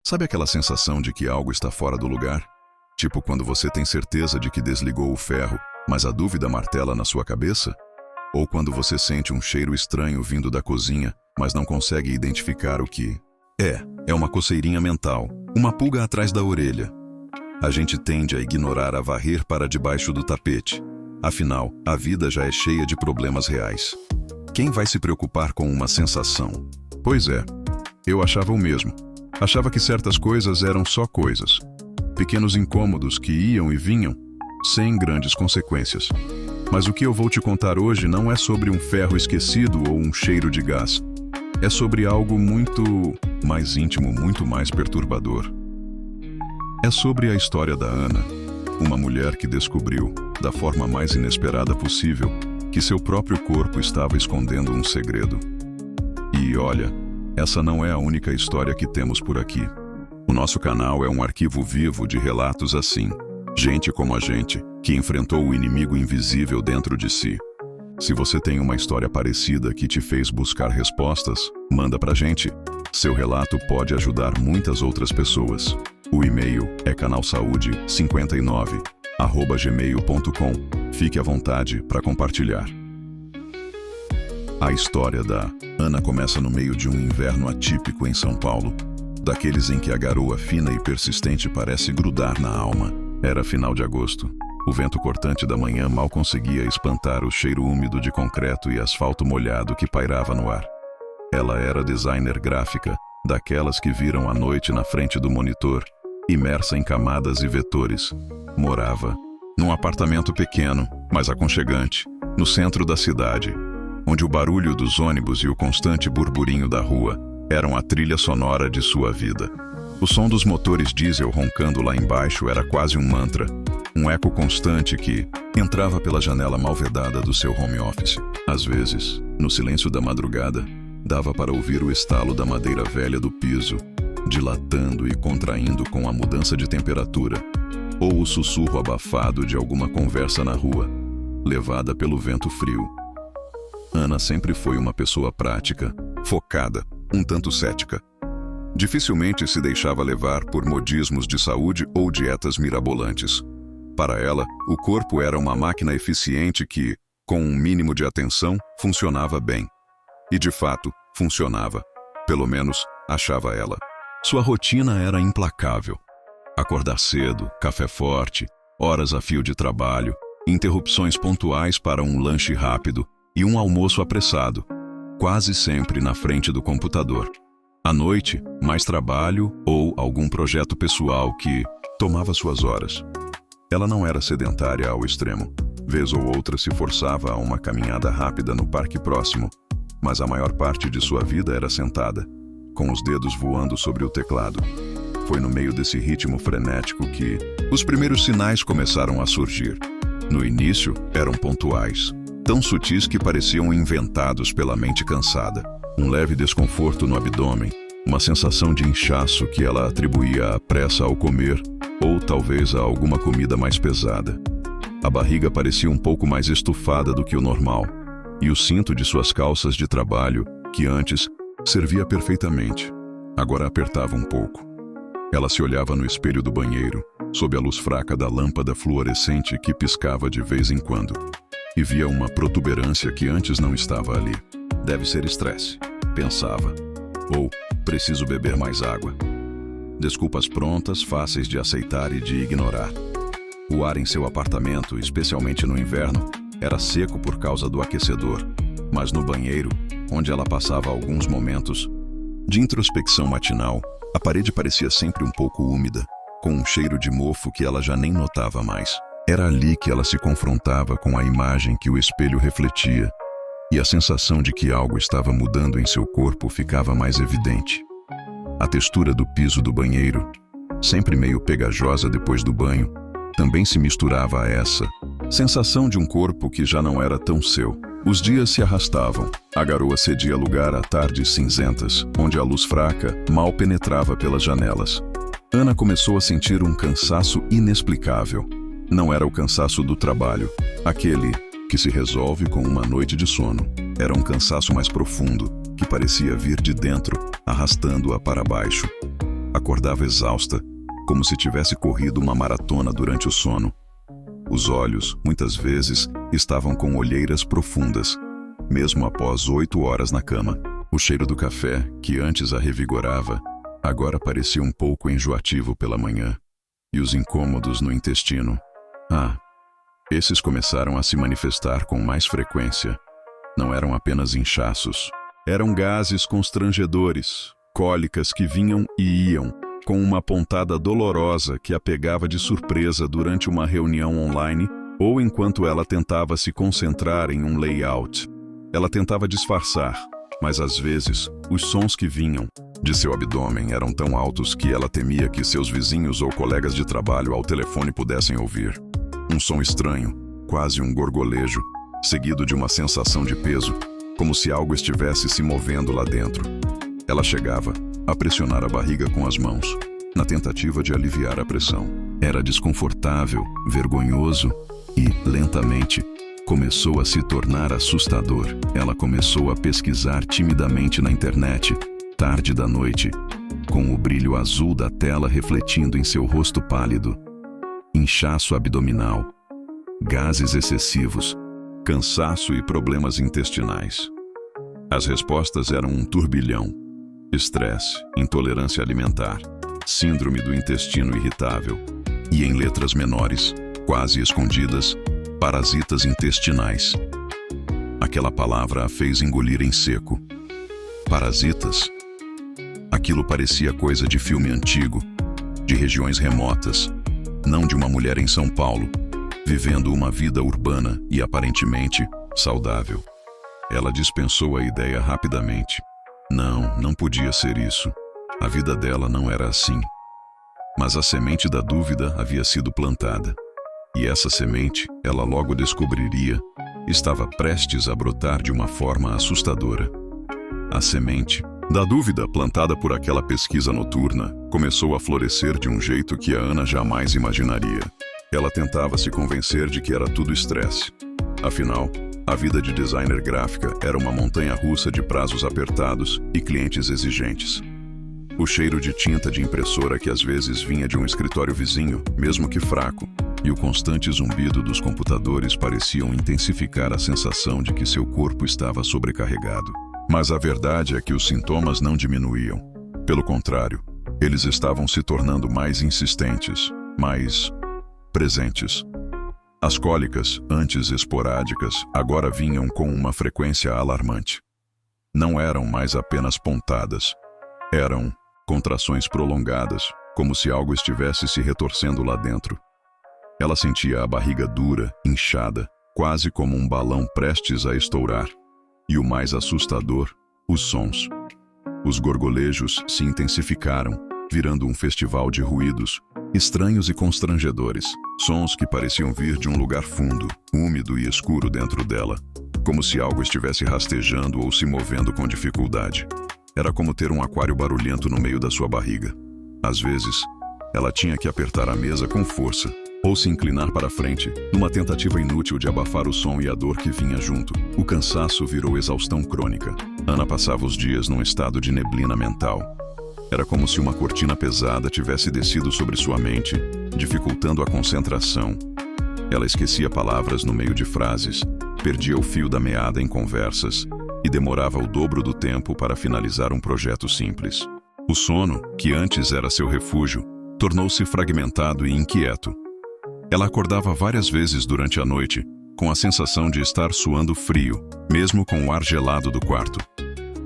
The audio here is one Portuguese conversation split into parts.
Sabe aquela sensação de que algo está fora do lugar? Tipo quando você tem certeza de que desligou o ferro, mas a dúvida martela na sua cabeça? Ou quando você sente um cheiro estranho vindo da cozinha, mas não consegue identificar o que é. É uma coceirinha mental, uma pulga atrás da orelha. A gente tende a ignorar a varrer para debaixo do tapete. Afinal, a vida já é cheia de problemas reais. Quem vai se preocupar com uma sensação? Pois é, eu achava o mesmo. Achava que certas coisas eram só coisas. Pequenos incômodos que iam e vinham, sem grandes consequências. Mas o que eu vou te contar hoje não é sobre um ferro esquecido ou um cheiro de gás. É sobre algo muito mais íntimo, muito mais perturbador. É sobre a história da Ana, uma mulher que descobriu, da forma mais inesperada possível, que seu próprio corpo estava escondendo um segredo. E olha, essa não é a única história que temos por aqui. O nosso canal é um arquivo vivo de relatos assim. Gente como a gente, que enfrentou o inimigo invisível dentro de si. Se você tem uma história parecida que te fez buscar respostas, manda pra gente. Seu relato pode ajudar muitas outras pessoas. O e-mail é canalsaude59@gmail.com. Fique à vontade para compartilhar. A história da Ana começa no meio de um inverno atípico em São Paulo. Daqueles em que a garoa fina e persistente parece grudar na alma. Era final de agosto. O vento cortante da manhã mal conseguia espantar o cheiro úmido de concreto e asfalto molhado que pairava no ar. Ela era designer gráfica, daquelas que viram à noite na frente do monitor, imersa em camadas e vetores. Morava num apartamento pequeno, mas aconchegante, no centro da cidade, onde o barulho dos ônibus e o constante burburinho da rua eram a trilha sonora de sua vida. O som dos motores diesel roncando lá embaixo era quase um mantra, um eco constante que entrava pela janela mal vedada do seu home office. Às vezes, no silêncio da madrugada, dava para ouvir o estalo da madeira velha do piso, dilatando e contraindo com a mudança de temperatura, ou o sussurro abafado de alguma conversa na rua, levada pelo vento frio. Ana sempre foi uma pessoa prática, focada, um tanto cética. Dificilmente se deixava levar por modismos de saúde ou dietas mirabolantes. Para ela, o corpo era uma máquina eficiente que, com um mínimo de atenção, funcionava bem. E de fato, funcionava. Pelo menos, achava ela. Sua rotina era implacável. Acordar cedo, café forte, horas a fio de trabalho, interrupções pontuais para um lanche rápido e um almoço apressado, quase sempre na frente do computador. À noite, mais trabalho ou algum projeto pessoal que tomava suas horas. Ela não era sedentária ao extremo. Vez ou outra se forçava a uma caminhada rápida no parque próximo, mas a maior parte de sua vida era sentada, com os dedos voando sobre o teclado. Foi no meio desse ritmo frenético que os primeiros sinais começaram a surgir. No início, eram pontuais, tão sutis que pareciam inventados pela mente cansada. Um leve desconforto no abdômen, uma sensação de inchaço que ela atribuía à pressa ao comer, ou talvez a alguma comida mais pesada. A barriga parecia um pouco mais estufada do que o normal, e o cinto de suas calças de trabalho, que antes servia perfeitamente, agora apertava um pouco. Ela se olhava no espelho do banheiro, sob a luz fraca da lâmpada fluorescente que piscava de vez em quando, e via uma protuberância que antes não estava ali. Deve ser estresse, pensava. Ou, preciso beber mais água. Desculpas prontas, fáceis de aceitar e de ignorar. O ar em seu apartamento, especialmente no inverno, era seco por causa do aquecedor, mas no banheiro, onde ela passava alguns momentos de introspecção matinal, a parede parecia sempre um pouco úmida, com um cheiro de mofo que ela já nem notava mais. Era ali que ela se confrontava com a imagem que o espelho refletia, e a sensação de que algo estava mudando em seu corpo ficava mais evidente. A textura do piso do banheiro, sempre meio pegajosa depois do banho, também se misturava a essa sensação de um corpo que já não era tão seu. Os dias se arrastavam. A garoa cedia lugar a tardes cinzentas, onde a luz fraca mal penetrava pelas janelas. Ana começou a sentir um cansaço inexplicável. Não era o cansaço do trabalho, aquele que se resolve com uma noite de sono. Era um cansaço mais profundo, que parecia vir de dentro, arrastando-a para baixo. acordava exausta, como se tivesse corrido uma maratona durante o sono. Os olhos, muitas vezes, estavam com olheiras profundas, mesmo após 8 horas na cama. O cheiro do café, que antes a revigorava, agora parecia um pouco enjoativo pela manhã. E os incômodos no intestino. Esses começaram a se manifestar com mais frequência. Não eram apenas inchaços. Eram gases constrangedores, cólicas que vinham e iam, com uma pontada dolorosa que a pegava de surpresa durante uma reunião online ou enquanto ela tentava se concentrar em um layout. Ela tentava disfarçar, mas às vezes, os sons que vinham de seu abdômen eram tão altos que ela temia que seus vizinhos ou colegas de trabalho ao telefone pudessem ouvir. Um som estranho, quase um gorgolejo, seguido de uma sensação de peso, como se algo estivesse se movendo lá dentro. Ela chegava a pressionar a barriga com as mãos, na tentativa de aliviar a pressão. Era desconfortável, vergonhoso e, lentamente, começou a se tornar assustador. Ela começou a pesquisar timidamente na internet, tarde da noite, com o brilho azul da tela refletindo em seu rosto pálido. Inchaço abdominal, gases excessivos, cansaço e problemas intestinais. As respostas eram um turbilhão: estresse, intolerância alimentar, síndrome do intestino irritável e, em letras menores, quase escondidas, parasitas intestinais. Aquela palavra a fez engolir em seco. Parasitas? Aquilo parecia coisa de filme antigo, de regiões remotas, não de uma mulher em São Paulo, vivendo uma vida urbana e aparentemente saudável. Ela dispensou a ideia rapidamente. Não podia ser isso. A vida dela não era assim. Mas a semente da dúvida havia sido plantada. E essa semente, ela logo descobriria, estava prestes a brotar de uma forma assustadora. A semente da dúvida plantada por aquela pesquisa noturna começou a florescer de um jeito que a Ana jamais imaginaria. Ela tentava se convencer de que era tudo estresse. Afinal, a vida de designer gráfica era uma montanha-russa de prazos apertados e clientes exigentes. O cheiro de tinta de impressora que às vezes vinha de um escritório vizinho, mesmo que fraco, e o constante zumbido dos computadores pareciam intensificar a sensação de que seu corpo estava sobrecarregado. Mas a verdade é que os sintomas não diminuíam. Pelo contrário, eles estavam se tornando mais insistentes, mais presentes. As cólicas, antes esporádicas, agora vinham com uma frequência alarmante. Não eram mais apenas pontadas. Eram contrações prolongadas, como se algo estivesse se retorcendo lá dentro. Ela sentia a barriga dura, inchada, quase como um balão prestes a estourar. E o mais assustador, os sons. Os gorgolejos se intensificaram, virando um festival de ruídos, estranhos e constrangedores. Sons que pareciam vir de um lugar fundo, úmido e escuro dentro dela, como se algo estivesse rastejando ou se movendo com dificuldade. Era como ter um aquário barulhento no meio da sua barriga. Às vezes, ela tinha que apertar a mesa com força, ou se inclinar para frente, numa tentativa inútil de abafar o som e a dor que vinha junto. O cansaço virou exaustão crônica. Ana passava os dias num estado de neblina mental. Era como se uma cortina pesada tivesse descido sobre sua mente, dificultando a concentração. Ela esquecia palavras no meio de frases, perdia o fio da meada em conversas e demorava o dobro do tempo para finalizar um projeto simples. O sono, que antes era seu refúgio, tornou-se fragmentado e inquieto. Ela acordava várias vezes durante a noite, com a sensação de estar suando frio, mesmo com o ar gelado do quarto.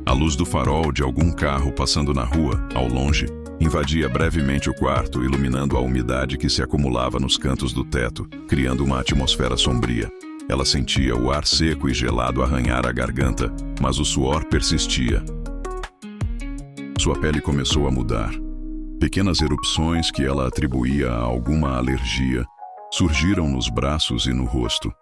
A luz do farol de algum carro passando na rua, ao longe, invadia brevemente o quarto, iluminando a umidade que se acumulava nos cantos do teto, criando uma atmosfera sombria. Ela sentia o ar seco e gelado arranhar a garganta, mas o suor persistia. Sua pele começou a mudar. Pequenas erupções que ela atribuía a alguma alergia surgiram nos braços e no rosto.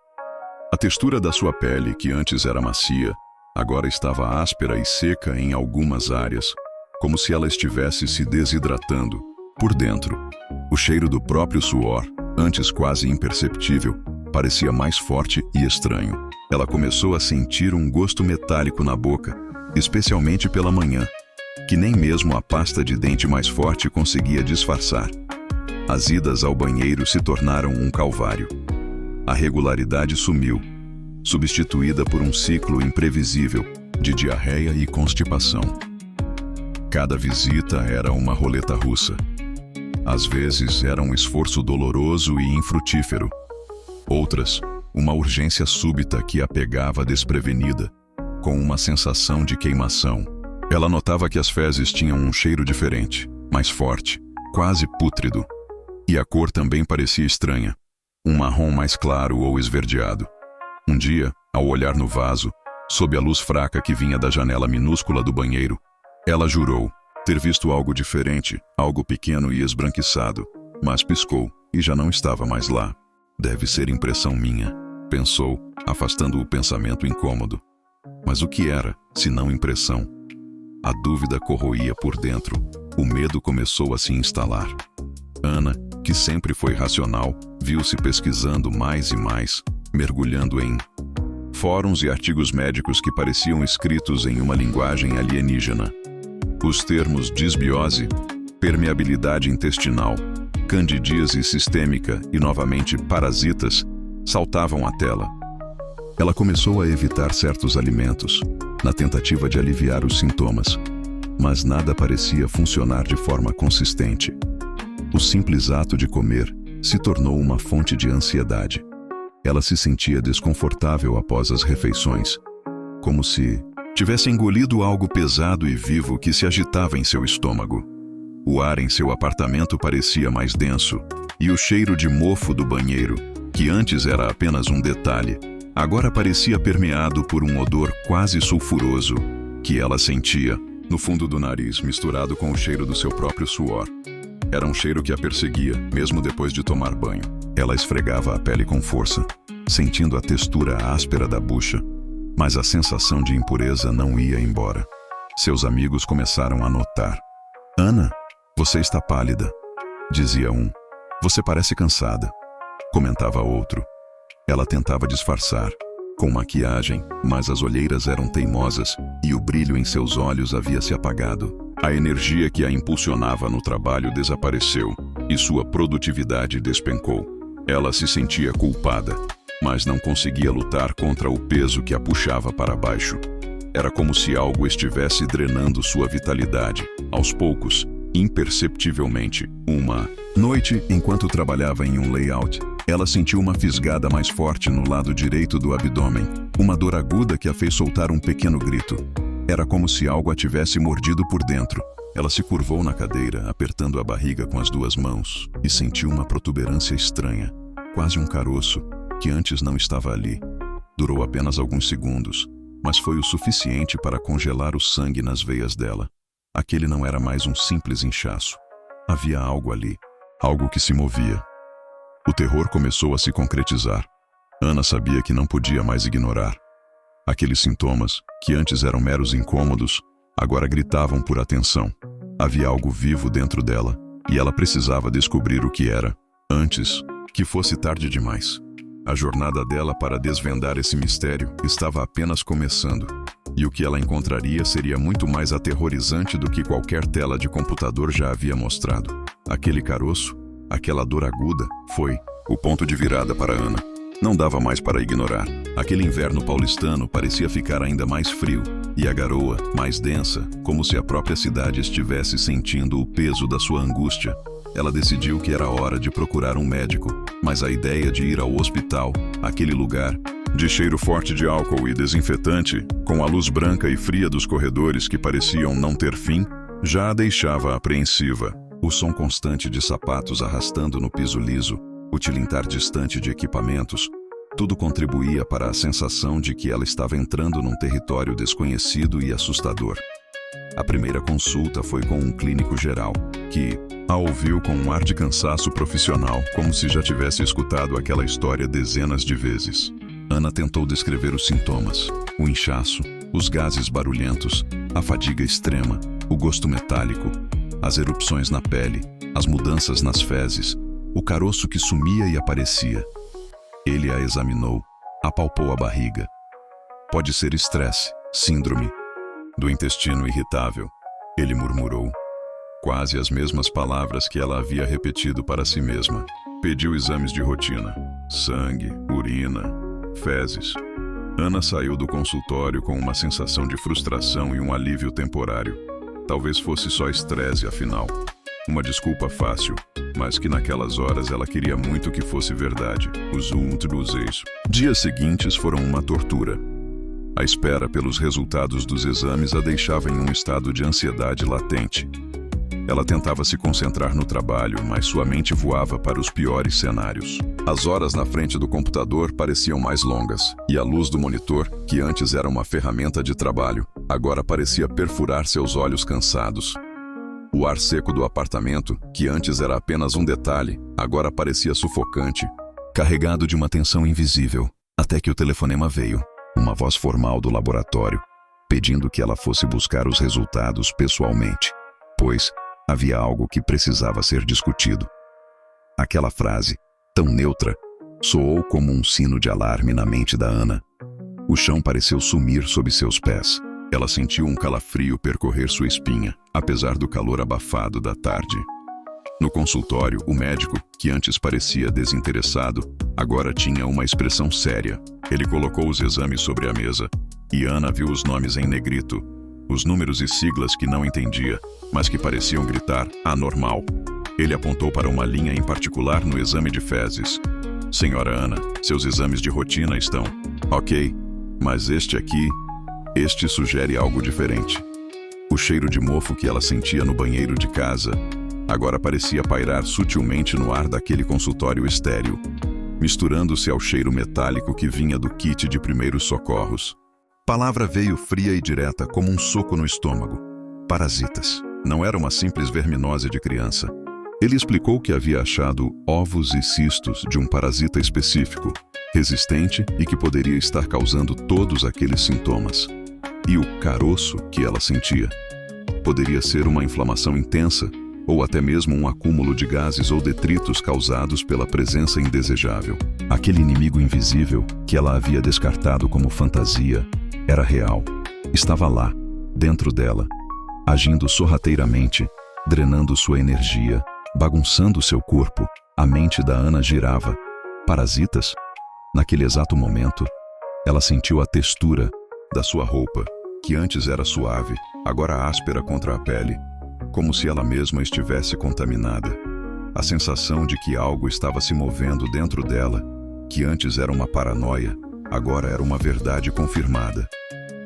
A textura da sua pele, que antes era macia, agora estava áspera e seca em algumas áreas, como se ela estivesse se desidratando por dentro. O cheiro do próprio suor, antes quase imperceptível, parecia mais forte e estranho. Ela começou a sentir um gosto metálico na boca, especialmente pela manhã, que nem mesmo a pasta de dente mais forte conseguia disfarçar. As idas ao banheiro se tornaram um calvário. A regularidade sumiu, substituída por um ciclo imprevisível de diarreia e constipação. Cada visita era uma roleta russa. Às vezes era um esforço doloroso e infrutífero. Outras, uma urgência súbita que a pegava desprevenida, com uma sensação de queimação. Ela notava que as fezes tinham um cheiro diferente, mais forte, quase pútrido. E a cor também parecia estranha, um marrom mais claro ou esverdeado. Um dia, ao olhar no vaso, sob a luz fraca que vinha da janela minúscula do banheiro, ela jurou ter visto algo diferente, algo pequeno e esbranquiçado, mas piscou e já não estava mais lá. Deve ser impressão minha, pensou, afastando o pensamento incômodo. Mas o que era, se não impressão? A dúvida corroía por dentro, o medo começou a se instalar. Ana, que sempre foi racional, viu-se pesquisando mais e mais, mergulhando em fóruns e artigos médicos que pareciam escritos em uma linguagem alienígena. Os termos disbiose, permeabilidade intestinal, candidíase sistêmica e, novamente, parasitas, saltavam à tela. Ela começou a evitar certos alimentos, na tentativa de aliviar os sintomas, mas nada parecia funcionar de forma consistente. O simples ato de comer se tornou uma fonte de ansiedade. Ela se sentia desconfortável após as refeições, como se tivesse engolido algo pesado e vivo que se agitava em seu estômago. O ar em seu apartamento parecia mais denso, e o cheiro de mofo do banheiro, que antes era apenas um detalhe, agora parecia permeado por um odor quase sulfuroso, que ela sentia no fundo do nariz, misturado com o cheiro do seu próprio suor. Era um cheiro que a perseguia, mesmo depois de tomar banho. Ela esfregava a pele com força, sentindo a textura áspera da bucha, mas a sensação de impureza não ia embora. Seus amigos começaram a notar. "Ana, você está pálida", dizia um. "Você parece cansada", comentava outro. Ela tentava disfarçar, com maquiagem, mas as olheiras eram teimosas e o brilho em seus olhos havia se apagado. A energia que a impulsionava no trabalho desapareceu e sua produtividade despencou. Ela se sentia culpada, mas não conseguia lutar contra o peso que a puxava para baixo. Era como se algo estivesse drenando sua vitalidade, aos poucos, imperceptivelmente. Uma noite, enquanto trabalhava em um layout, ela sentiu uma fisgada mais forte no lado direito do abdômen, uma dor aguda que a fez soltar um pequeno grito. Era como se algo a tivesse mordido por dentro. Ela se curvou na cadeira, apertando a barriga com as duas mãos, e sentiu uma protuberância estranha, quase um caroço, que antes não estava ali. Durou apenas alguns segundos, mas foi o suficiente para congelar o sangue nas veias dela. Aquele não era mais um simples inchaço. Havia algo ali, algo que se movia. O terror começou a se concretizar. Ana sabia que não podia mais ignorar. Aqueles sintomas, que antes eram meros incômodos, agora gritavam por atenção. Havia algo vivo dentro dela, e ela precisava descobrir o que era, antes que fosse tarde demais. A jornada dela para desvendar esse mistério estava apenas começando, e o que ela encontraria seria muito mais aterrorizante do que qualquer tela de computador já havia mostrado. Aquele caroço, aquela dor aguda, foi o ponto de virada para Ana. Não dava mais para ignorar. Aquele inverno paulistano parecia ficar ainda mais frio, e a garoa, mais densa, como se a própria cidade estivesse sentindo o peso da sua angústia. Ela decidiu que era hora de procurar um médico, mas a ideia de ir ao hospital, aquele lugar, de cheiro forte de álcool e desinfetante, com a luz branca e fria dos corredores que pareciam não ter fim, já a deixava apreensiva. O som constante de sapatos arrastando no piso liso, o tilintar distante de equipamentos, tudo contribuía para a sensação de que ela estava entrando num território desconhecido e assustador. A primeira consulta foi com um clínico geral, que a ouviu com um ar de cansaço profissional, como se já tivesse escutado aquela história dezenas de vezes. Ana tentou descrever os sintomas: o inchaço, os gases barulhentos, a fadiga extrema, o gosto metálico, as erupções na pele, as mudanças nas fezes, o caroço que sumia e aparecia. Ele a examinou, apalpou a barriga. Pode ser estresse, síndrome do intestino irritável. Ele murmurou, quase as mesmas palavras que ela havia repetido para si mesma. Pediu exames de rotina: sangue, urina, fezes. Ana saiu do consultório com uma sensação de frustração e um alívio temporário. Talvez fosse só estresse, afinal. Uma desculpa fácil, mas que naquelas horas ela queria muito que fosse verdade. Os outros dias seguintes foram uma tortura. A espera pelos resultados dos exames a deixava em um estado de ansiedade latente. Ela tentava se concentrar no trabalho, mas sua mente voava para os piores cenários. As horas na frente do computador pareciam mais longas, e a luz do monitor, que antes era uma ferramenta de trabalho, agora parecia perfurar seus olhos cansados. O ar seco do apartamento, que antes era apenas um detalhe, agora parecia sufocante, carregado de uma tensão invisível, até que o telefonema veio, uma voz formal do laboratório, pedindo que ela fosse buscar os resultados pessoalmente, pois havia algo que precisava ser discutido. Aquela frase, tão neutra, soou como um sino de alarme na mente da Ana. O chão pareceu sumir sob seus pés. Ela sentiu um calafrio percorrer sua espinha, apesar do calor abafado da tarde. No consultório, o médico, que antes parecia desinteressado, agora tinha uma expressão séria. Ele colocou os exames sobre a mesa, e Ana viu os nomes em negrito, os números e siglas que não entendia, mas que pareciam gritar anormal. Ele apontou para uma linha em particular no exame de fezes. Senhora Ana, seus exames de rotina estão ok, mas este sugere algo diferente. O cheiro de mofo que ela sentia no banheiro de casa agora parecia pairar sutilmente no ar daquele consultório estéril, misturando-se ao cheiro metálico que vinha do kit de primeiros socorros. A palavra veio fria e direta como um soco no estômago. Parasitas. Não era uma simples verminose de criança. Ele explicou que havia achado ovos e cistos de um parasita específico, resistente e que poderia estar causando todos aqueles sintomas. E o caroço que ela sentia poderia ser uma inflamação intensa ou até mesmo um acúmulo de gases ou detritos causados pela presença indesejável. Aquele inimigo invisível que ela havia descartado como fantasia era real. Estava lá, dentro dela, agindo sorrateiramente, drenando sua energia, bagunçando seu corpo. A mente da Ana girava. Parasitas? Naquele exato momento, ela sentiu a textura da sua roupa, que antes era suave, agora áspera contra a pele, como se ela mesma estivesse contaminada. A sensação de que algo estava se movendo dentro dela, que antes era uma paranoia, agora era uma verdade confirmada.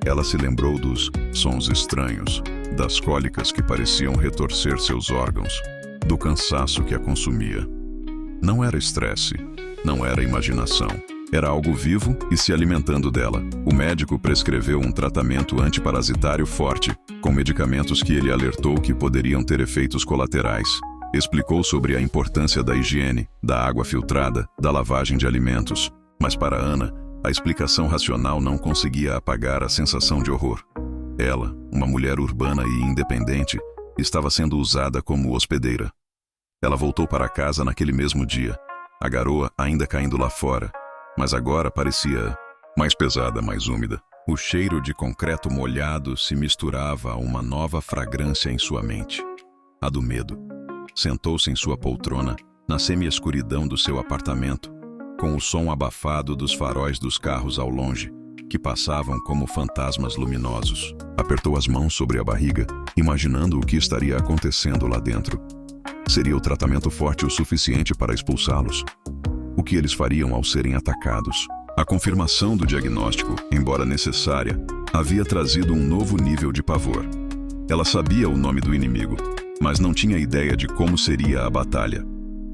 Ela se lembrou dos sons estranhos, das cólicas que pareciam retorcer seus órgãos, do cansaço que a consumia. Não era estresse, não era imaginação. Era algo vivo e se alimentando dela. O médico prescreveu um tratamento antiparasitário forte, com medicamentos que ele alertou que poderiam ter efeitos colaterais. Explicou sobre a importância da higiene, da água filtrada, da lavagem de alimentos. Mas para Ana, a explicação racional não conseguia apagar a sensação de horror. Ela, uma mulher urbana e independente, estava sendo usada como hospedeira. Ela voltou para casa naquele mesmo dia, a garoa ainda caindo lá fora, mas agora parecia mais pesada, mais úmida. O cheiro de concreto molhado se misturava a uma nova fragrância em sua mente, a do medo. Sentou-se em sua poltrona, na semi-escuridão do seu apartamento, com o som abafado dos faróis dos carros ao longe, que passavam como fantasmas luminosos. Apertou as mãos sobre a barriga, imaginando o que estaria acontecendo lá dentro. Seria o tratamento forte o suficiente para expulsá-los? O que eles fariam ao serem atacados? A confirmação do diagnóstico, embora necessária, havia trazido um novo nível de pavor. Ela sabia o nome do inimigo, mas não tinha ideia de como seria a batalha.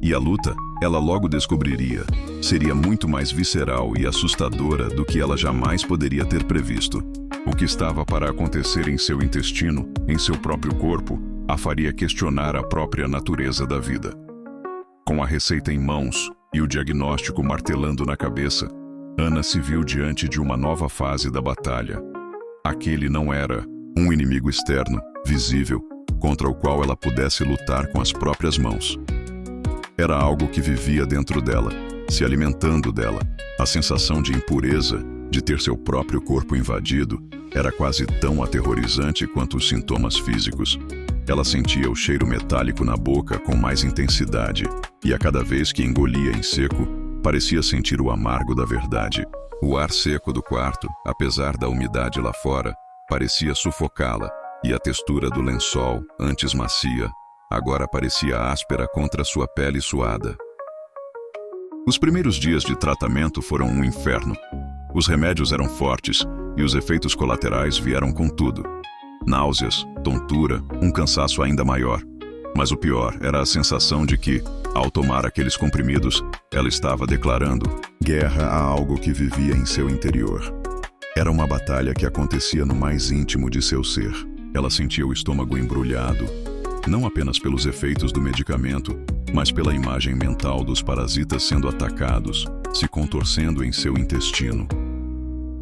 E a luta, ela logo descobriria, seria muito mais visceral e assustadora do que ela jamais poderia ter previsto. O que estava para acontecer em seu intestino, em seu próprio corpo, a faria questionar a própria natureza da vida. Com a receita em mãos e o diagnóstico martelando na cabeça, Ana se viu diante de uma nova fase da batalha. Aquele não era um inimigo externo, visível, contra o qual ela pudesse lutar com as próprias mãos. Era algo que vivia dentro dela, se alimentando dela. A sensação de impureza, de ter seu próprio corpo invadido, era quase tão aterrorizante quanto os sintomas físicos. Ela sentia o cheiro metálico na boca com mais intensidade, e a cada vez que engolia em seco, parecia sentir o amargo da verdade. O ar seco do quarto, apesar da umidade lá fora, parecia sufocá-la, e a textura do lençol, antes macia, agora parecia áspera contra sua pele suada. Os primeiros dias de tratamento foram um inferno. Os remédios eram fortes e os efeitos colaterais vieram com tudo. Náuseas, tontura, um cansaço ainda maior. Mas o pior era a sensação de que, ao tomar aqueles comprimidos, ela estava declarando guerra a algo que vivia em seu interior. Era uma batalha que acontecia no mais íntimo de seu ser. Ela sentia o estômago embrulhado, não apenas pelos efeitos do medicamento, mas pela imagem mental dos parasitas sendo atacados, se contorcendo em seu intestino.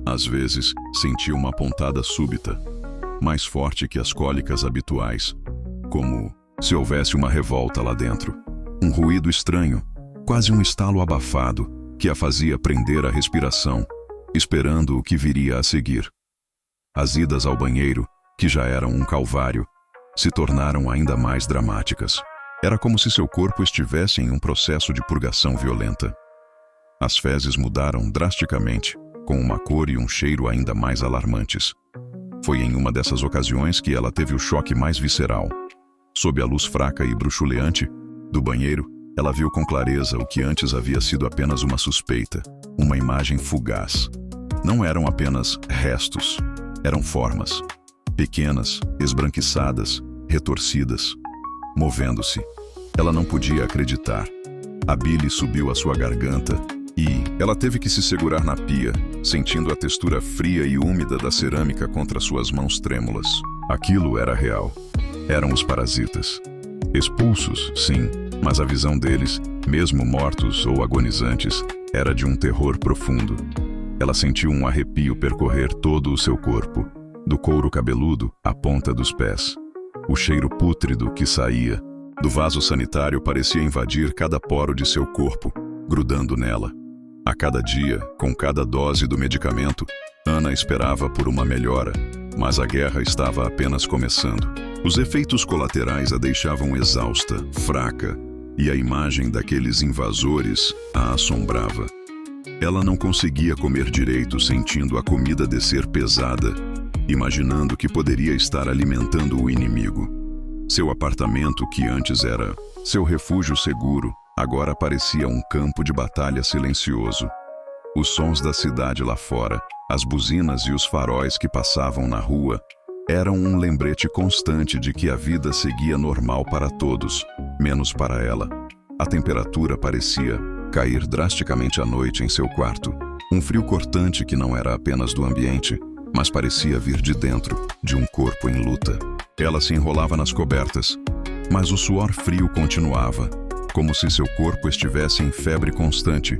Às vezes, sentia uma pontada súbita, mais forte que as cólicas habituais, como se houvesse uma revolta lá dentro. Um ruído estranho, quase um estalo abafado, que a fazia prender a respiração, esperando o que viria a seguir. As idas ao banheiro, que já eram um calvário, se tornaram ainda mais dramáticas. Era como se seu corpo estivesse em um processo de purgação violenta. As fezes mudaram drasticamente, com uma cor e um cheiro ainda mais alarmantes. Foi em uma dessas ocasiões que ela teve o choque mais visceral. Sob a luz fraca e bruxuleante do banheiro, ela viu com clareza o que antes havia sido apenas uma suspeita, uma imagem fugaz. Não eram apenas restos, eram formas, pequenas, esbranquiçadas, retorcidas, movendo-se. Ela não podia acreditar. A bile subiu à sua garganta e ela teve que se segurar na pia, sentindo a textura fria e úmida da cerâmica contra suas mãos trêmulas. Aquilo era real. Eram os parasitas. Expulsos, sim, mas a visão deles, mesmo mortos ou agonizantes, era de um terror profundo. Ela sentiu um arrepio percorrer todo o seu corpo, do couro cabeludo à ponta dos pés. O cheiro pútrido que saía do vaso sanitário parecia invadir cada poro de seu corpo, grudando nela. A cada dia, com cada dose do medicamento, Ana esperava por uma melhora, mas a guerra estava apenas começando. Os efeitos colaterais a deixavam exausta, fraca, e a imagem daqueles invasores a assombrava. Ela não conseguia comer direito, sentindo a comida descer pesada, imaginando que poderia estar alimentando o inimigo. Seu apartamento, que antes era seu refúgio seguro, agora parecia um campo de batalha silencioso. Os sons da cidade lá fora, as buzinas e os faróis que passavam na rua, eram um lembrete constante de que a vida seguia normal para todos, menos para ela. A temperatura parecia cair drasticamente à noite em seu quarto. Um frio cortante que não era apenas do ambiente, mas parecia vir de dentro, de um corpo em luta. Ela se enrolava nas cobertas, mas o suor frio continuava, como se seu corpo estivesse em febre constante,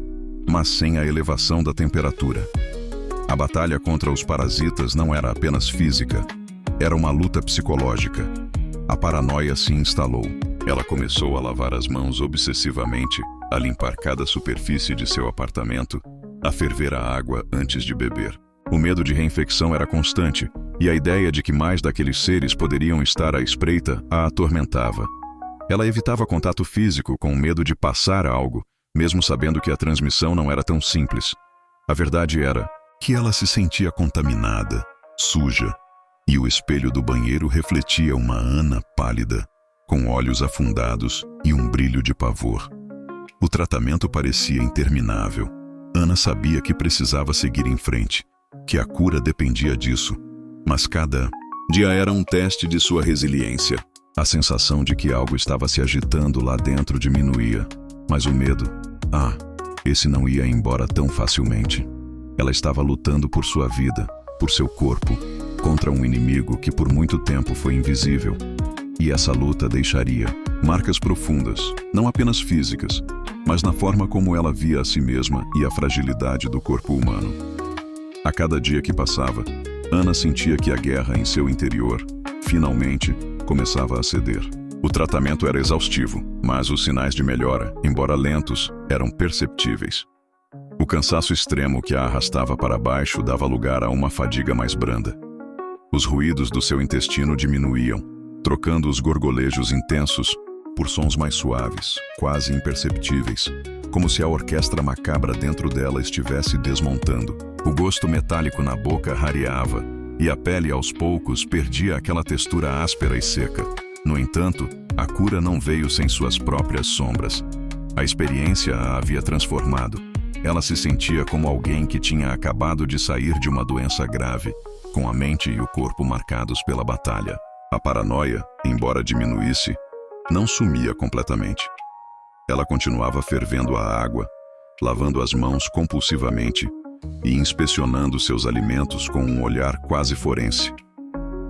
mas sem a elevação da temperatura. A batalha contra os parasitas não era apenas física, era uma luta psicológica. A paranoia se instalou. Ela começou a lavar as mãos obsessivamente, a limpar cada superfície de seu apartamento, a ferver a água antes de beber. O medo de reinfecção era constante, e a ideia de que mais daqueles seres poderiam estar à espreita a atormentava. Ela evitava contato físico com medo de passar algo, mesmo sabendo que a transmissão não era tão simples. A verdade era que ela se sentia contaminada, suja, e o espelho do banheiro refletia uma Ana pálida, com olhos afundados e um brilho de pavor. O tratamento parecia interminável. Ana sabia que precisava seguir em frente, que a cura dependia disso, mas cada dia era um teste de sua resiliência. A sensação de que algo estava se agitando lá dentro diminuía, mas o medo, esse não ia embora tão facilmente. Ela estava lutando por sua vida, por seu corpo, contra um inimigo que por muito tempo foi invisível. E essa luta deixaria marcas profundas, não apenas físicas, mas na forma como ela via a si mesma e a fragilidade do corpo humano. A cada dia que passava, Ana sentia que a guerra em seu interior, finalmente, começava a ceder. O tratamento era exaustivo, mas os sinais de melhora, embora lentos, eram perceptíveis. O cansaço extremo que a arrastava para baixo dava lugar a uma fadiga mais branda. Os ruídos do seu intestino diminuíam, trocando os gorgolejos intensos por sons mais suaves, quase imperceptíveis, como se a orquestra macabra dentro dela estivesse desmontando. O gosto metálico na boca rareava, e a pele aos poucos perdia aquela textura áspera e seca. No entanto, a cura não veio sem suas próprias sombras. A experiência a havia transformado. Ela se sentia como alguém que tinha acabado de sair de uma doença grave, com a mente e o corpo marcados pela batalha. A paranoia, embora diminuísse, não sumia completamente. Ela continuava fervendo a água, lavando as mãos compulsivamente e inspecionando seus alimentos com um olhar quase forense.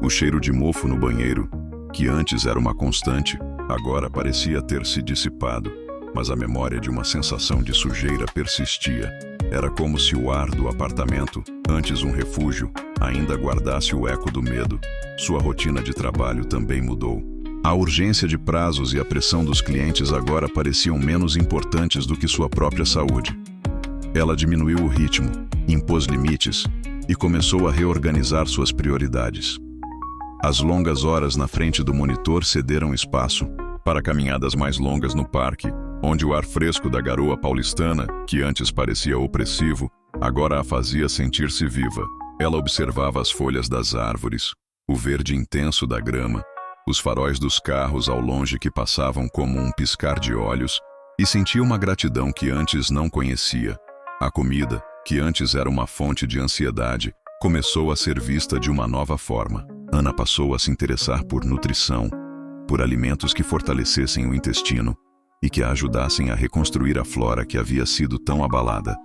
O cheiro de mofo no banheiro, que antes era uma constante, agora parecia ter se dissipado, mas a memória de uma sensação de sujeira persistia. Era como se o ar do apartamento, antes um refúgio, ainda guardasse o eco do medo. Sua rotina de trabalho também mudou. A urgência de prazos e a pressão dos clientes agora pareciam menos importantes do que sua própria saúde. Ela diminuiu o ritmo, impôs limites e começou a reorganizar suas prioridades. As longas horas na frente do monitor cederam espaço para caminhadas mais longas no parque, onde o ar fresco da garoa paulistana, que antes parecia opressivo, agora a fazia sentir-se viva. Ela observava as folhas das árvores, o verde intenso da grama, os faróis dos carros ao longe que passavam como um piscar de olhos, e sentia uma gratidão que antes não conhecia. A comida, que antes era uma fonte de ansiedade, começou a ser vista de uma nova forma. Ana passou a se interessar por nutrição, por alimentos que fortalecessem o intestino e que a ajudassem a reconstruir a flora que havia sido tão abalada.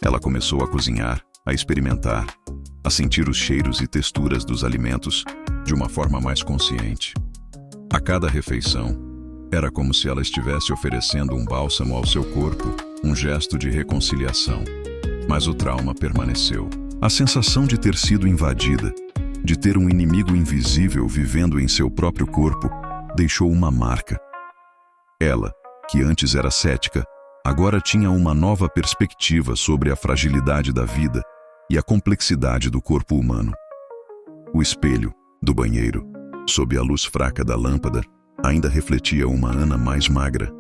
Ela começou a cozinhar, a experimentar, a sentir os cheiros e texturas dos alimentos de uma forma mais consciente. A cada refeição, era como se ela estivesse oferecendo um bálsamo ao seu corpo, um gesto de reconciliação. Mas o trauma permaneceu. A sensação de ter sido invadida, de ter um inimigo invisível vivendo em seu próprio corpo, deixou uma marca. Ela, que antes era cética, agora tinha uma nova perspectiva sobre a fragilidade da vida e a complexidade do corpo humano. O espelho do banheiro, sob a luz fraca da lâmpada, ainda refletia uma Ana mais magra,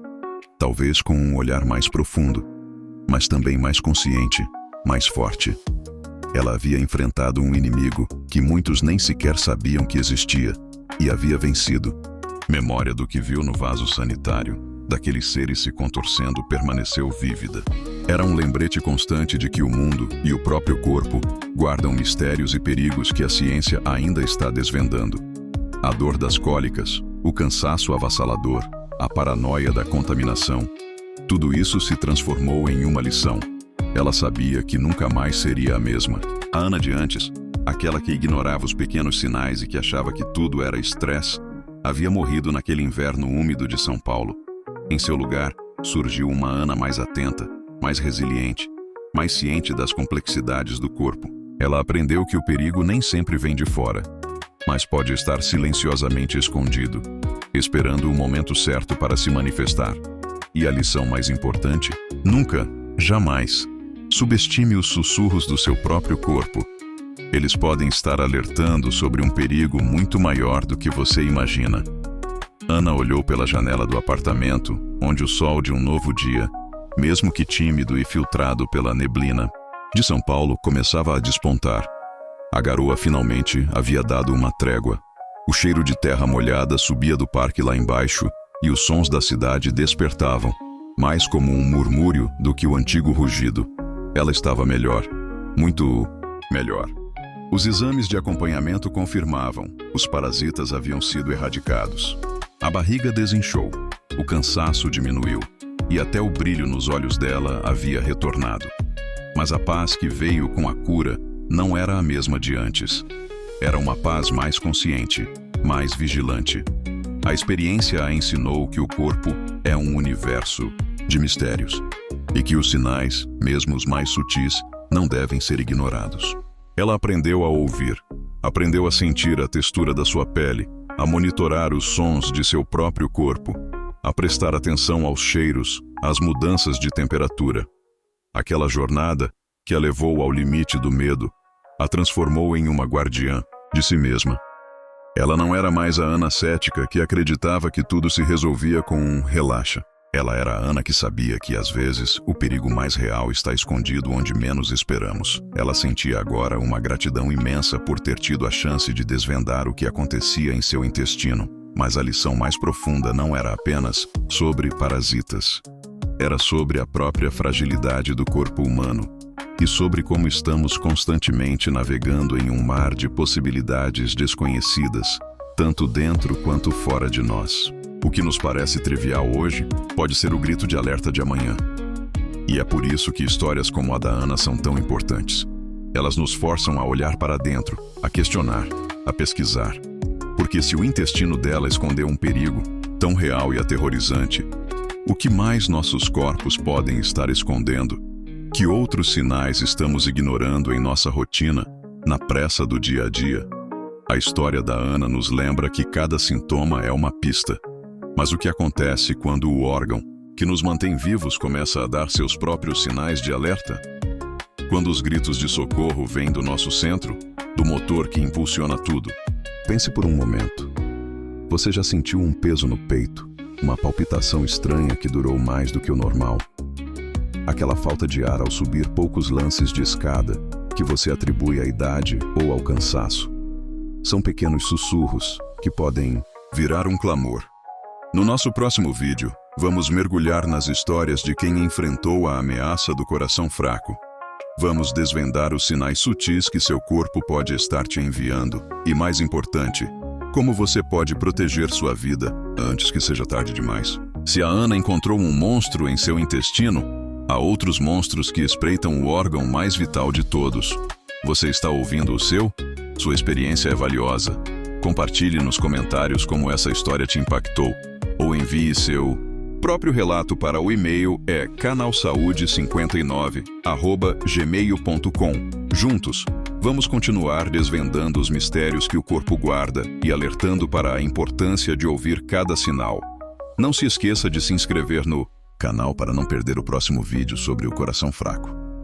talvez com um olhar mais profundo, mas também mais consciente, mais forte. Ela havia enfrentado um inimigo que muitos nem sequer sabiam que existia e havia vencido. Memória do que viu no vaso sanitário, daqueles seres se contorcendo, permaneceu vívida. Era um lembrete constante de que o mundo e o próprio corpo guardam mistérios e perigos que a ciência ainda está desvendando. A dor das cólicas, o cansaço avassalador, a paranoia da contaminação, tudo isso se transformou em uma lição. Ela sabia que nunca mais seria a mesma. A Ana de antes, aquela que ignorava os pequenos sinais e que achava que tudo era estresse, havia morrido naquele inverno úmido de São Paulo. Em seu lugar, surgiu uma Ana mais atenta, mais resiliente, mais ciente das complexidades do corpo. Ela aprendeu que o perigo nem sempre vem de fora, mas pode estar silenciosamente escondido, esperando o momento certo para se manifestar. E a lição mais importante: nunca, jamais, subestime os sussurros do seu próprio corpo. Eles podem estar alertando sobre um perigo muito maior do que você imagina. Ana olhou pela janela do apartamento, onde o sol de um novo dia, mesmo que tímido e filtrado pela neblina de São Paulo, começava a despontar. A garoa finalmente havia dado uma trégua. O cheiro de terra molhada subia do parque lá embaixo e os sons da cidade despertavam, mais como um murmúrio do que o antigo rugido. Ela estava melhor, muito melhor. Os exames de acompanhamento confirmavam, os parasitas haviam sido erradicados. A barriga desinchou, o cansaço diminuiu, e até o brilho nos olhos dela havia retornado. Mas a paz que veio com a cura não era a mesma de antes. Era uma paz mais consciente, mais vigilante. A experiência a ensinou que o corpo é um universo de mistérios, e que os sinais, mesmo os mais sutis, não devem ser ignorados. Ela aprendeu a ouvir, aprendeu a sentir a textura da sua pele, a monitorar os sons de seu próprio corpo, a prestar atenção aos cheiros, às mudanças de temperatura. Aquela jornada, que a levou ao limite do medo, a transformou em uma guardiã, de si mesma. Ela não era mais a Ana cética que acreditava que tudo se resolvia com um relaxa. Ela era a Ana que sabia que, às vezes, o perigo mais real está escondido onde menos esperamos. Ela sentia agora uma gratidão imensa por ter tido a chance de desvendar o que acontecia em seu intestino. Mas a lição mais profunda não era apenas sobre parasitas. Era sobre a própria fragilidade do corpo humano e sobre como estamos constantemente navegando em um mar de possibilidades desconhecidas, tanto dentro quanto fora de nós. O que nos parece trivial hoje pode ser o grito de alerta de amanhã. E é por isso que histórias como a da Ana são tão importantes. Elas nos forçam a olhar para dentro, a questionar, a pesquisar. Porque se o intestino dela escondeu um perigo tão real e aterrorizante, o que mais nossos corpos podem estar escondendo? Que outros sinais estamos ignorando em nossa rotina, na pressa do dia a dia? A história da Ana nos lembra que cada sintoma é uma pista. Mas o que acontece quando o órgão, que nos mantém vivos, começa a dar seus próprios sinais de alerta? Quando os gritos de socorro vêm do nosso centro, do motor que impulsiona tudo. Pense por um momento. Você já sentiu um peso no peito, uma palpitação estranha que durou mais do que o normal? Aquela falta de ar ao subir poucos lances de escada, que você atribui à idade ou ao cansaço. São pequenos sussurros que podem virar um clamor. No nosso próximo vídeo, vamos mergulhar nas histórias de quem enfrentou a ameaça do coração fraco. Vamos desvendar os sinais sutis que seu corpo pode estar te enviando e, mais importante, como você pode proteger sua vida antes que seja tarde demais. Se a Ana encontrou um monstro em seu intestino, há outros monstros que espreitam o órgão mais vital de todos. Você está ouvindo o seu? Sua experiência é valiosa. Compartilhe nos comentários como essa história te impactou, ou envie seu próprio relato para o e-mail canalsaude59@gmail.com. Juntos, vamos continuar desvendando os mistérios que o corpo guarda e alertando para a importância de ouvir cada sinal. Não se esqueça de se inscrever no canal para não perder o próximo vídeo sobre o coração fraco.